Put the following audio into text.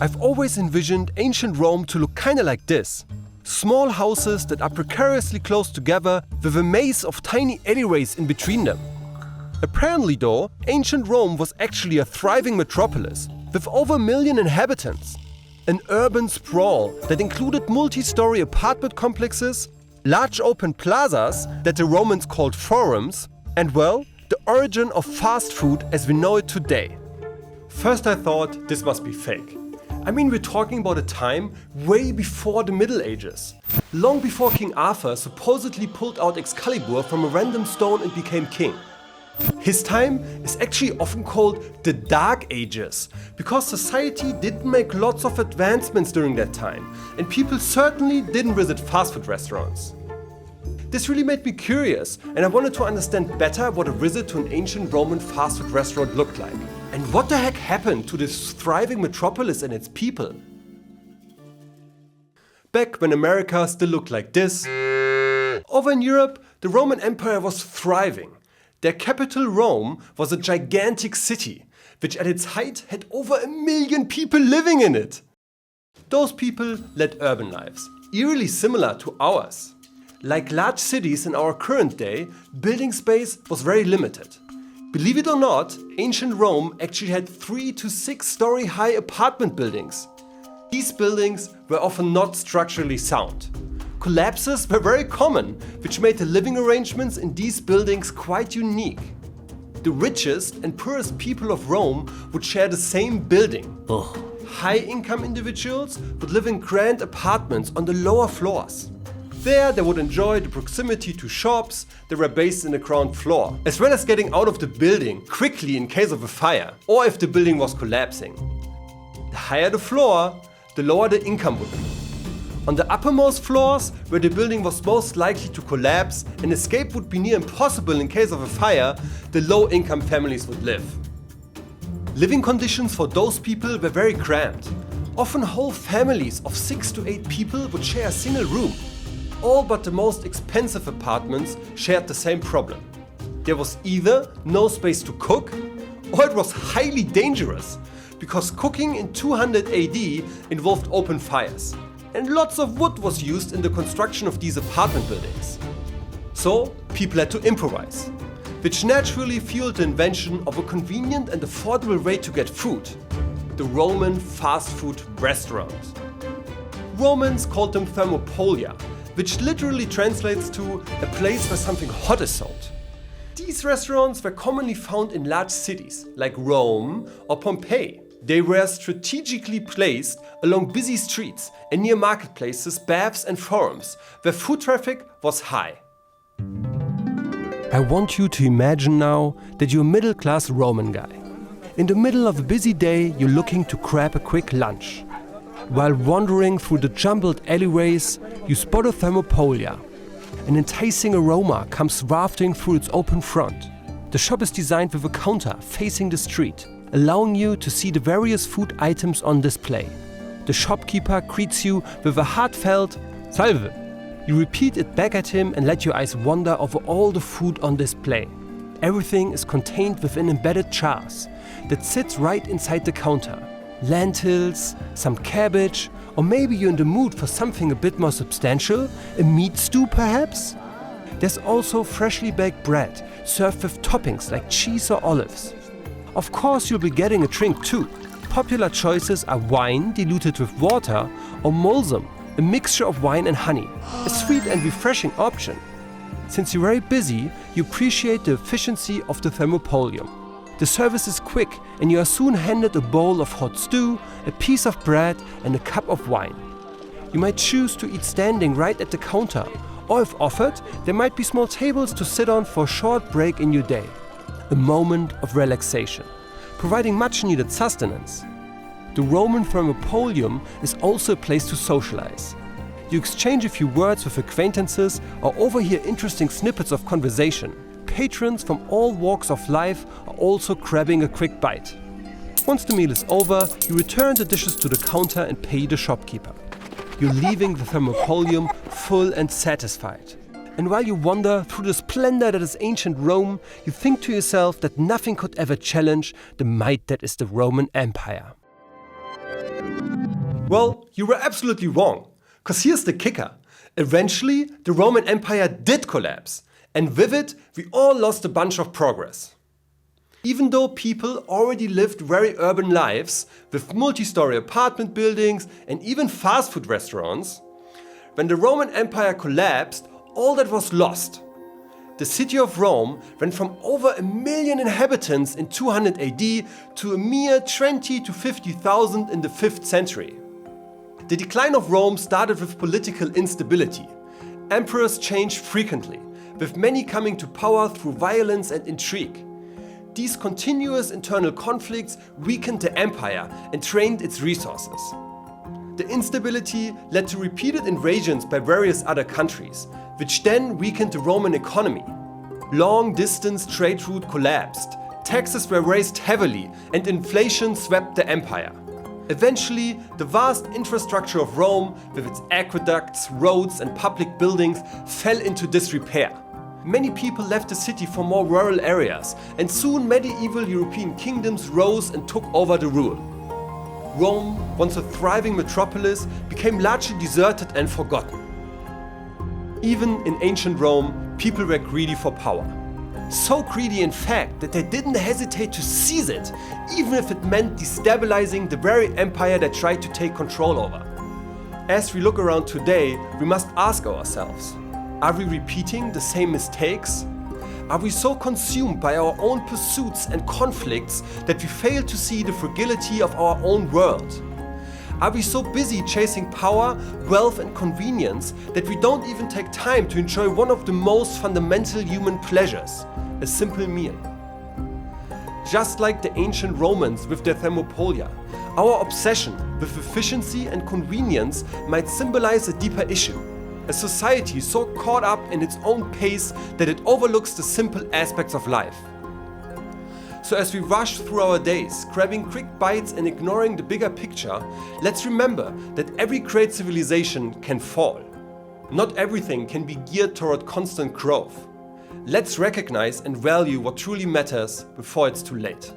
I've always envisioned ancient Rome to look kinda like this. Small houses that are precariously close together with a maze of tiny alleyways in between them. Apparently though, ancient Rome was actually a thriving metropolis with over 1 million inhabitants. An urban sprawl that included multi-story apartment complexes, large open plazas that the Romans called forums, and well, the origin of fast food as we know it today. First I thought this must be fake. I mean, we're talking about a time way before the Middle Ages. Long before King Arthur supposedly pulled out Excalibur from a random stone and became king. His time is actually often called the Dark Ages, because society didn't make lots of advancements during that time, and people certainly didn't visit fast food restaurants. This really made me curious, and I wanted to understand better what a visit to an ancient Roman fast food restaurant looked like. And what the heck happened to this thriving metropolis and its people? Back when America still looked like this, over in Europe, the Roman Empire was thriving. Their capital, Rome, was a gigantic city, which at its height had over 1 million people living in it. Those people led urban lives, eerily similar to ours. Like large cities in our current day, building space was very limited. Believe it or not, ancient Rome actually had 3 to 6 story high apartment buildings. These buildings were often not structurally sound. Collapses were very common, which made the living arrangements in these buildings quite unique. The richest and poorest people of Rome would share the same building. High-income individuals would live in grand apartments on the lower floors. There they would enjoy the proximity to shops that were based in the ground floor, as well as getting out of the building quickly in case of a fire or if the building was collapsing. The higher the floor, the lower the income would be. On the uppermost floors, where the building was most likely to collapse and escape would be near impossible in case of a fire, the low-income families would live. Living conditions for those people were very cramped. Often whole families of 6 to 8 people would share a single room. All but the most expensive apartments shared the same problem. There was either no space to cook, or it was highly dangerous, because cooking in 200 AD involved open fires. And lots of wood was used in the construction of these apartment buildings. So people had to improvise, which naturally fueled the invention of a convenient and affordable way to get food: the Roman fast food restaurant. Romans called them thermopolia, which literally translates to a place where something hot is sold. These restaurants were commonly found in large cities like Rome or Pompeii. They were strategically placed along busy streets and near marketplaces, baths and forums, where food traffic was high. I want you to imagine now that you're a middle-class Roman guy. In the middle of a busy day, you're looking to grab a quick lunch. While wandering through the jumbled alleyways, you spot a thermopolia. An enticing aroma comes wafting through its open front. The shop is designed with a counter facing the street, allowing you to see the various food items on display. The shopkeeper greets you with a heartfelt "Salve." You repeat it back at him and let your eyes wander over all the food on display. Everything is contained within embedded jars that sit right inside the counter. Lentils, some cabbage, or maybe you're in the mood for something a bit more substantial, a meat stew perhaps? There's also freshly baked bread, served with toppings like cheese or olives. Of course you'll be getting a drink too. Popular choices are wine diluted with water or mulsum, a mixture of wine and honey, a sweet and refreshing option. Since you're very busy, you appreciate the efficiency of the thermopolium. The service is quick and you are soon handed a bowl of hot stew, a piece of bread and a cup of wine. You might choose to eat standing right at the counter, or if offered, there might be small tables to sit on for a short break in your day. A moment of relaxation, providing much needed sustenance. The Roman thermopolium is also a place to socialize. You exchange a few words with acquaintances or overhear interesting snippets of conversation. Patrons from all walks of life are also grabbing a quick bite. Once the meal is over, you return the dishes to the counter and pay the shopkeeper. You're leaving the thermopolium full and satisfied. And while you wander through the splendor that is ancient Rome, you think to yourself that nothing could ever challenge the might that is the Roman Empire. Well, you were absolutely wrong. Cause here's the kicker. Eventually, the Roman Empire did collapse. And with it, we all lost a bunch of progress. Even though people already lived very urban lives with multi-story apartment buildings and even fast food restaurants, when the Roman Empire collapsed, all that was lost. The city of Rome went from over 1 million inhabitants in 200 AD to a mere 20 to 50,000 in the 5th century. The decline of Rome started with political instability. Emperors changed frequently, with many coming to power through violence and intrigue. These continuous internal conflicts weakened the empire and drained its resources. The instability led to repeated invasions by various other countries, which then weakened the Roman economy. Long-distance trade route collapsed, taxes were raised heavily, and inflation swept the empire. Eventually, the vast infrastructure of Rome, with its aqueducts, roads, and public buildings, fell into disrepair. Many people left the city for more rural areas, and soon medieval European kingdoms rose and took over the rule. Rome, once a thriving metropolis, became largely deserted and forgotten. Even in ancient Rome, people were greedy for power. So greedy in fact that they didn't hesitate to seize it, even if it meant destabilizing the very empire they tried to take control over. As we look around today, we must ask ourselves, are we repeating the same mistakes? Are we so consumed by our own pursuits and conflicts that we fail to see the fragility of our own world? Are we so busy chasing power, wealth and convenience that we don't even take time to enjoy one of the most fundamental human pleasures, a simple meal? Just like the ancient Romans with their thermopolia, our obsession with efficiency and convenience might symbolize a deeper issue. A society so caught up in its own pace that it overlooks the simple aspects of life. So as we rush through our days, grabbing quick bites and ignoring the bigger picture, let's remember that every great civilization can fall. Not everything can be geared toward constant growth. Let's recognize and value what truly matters before it's too late.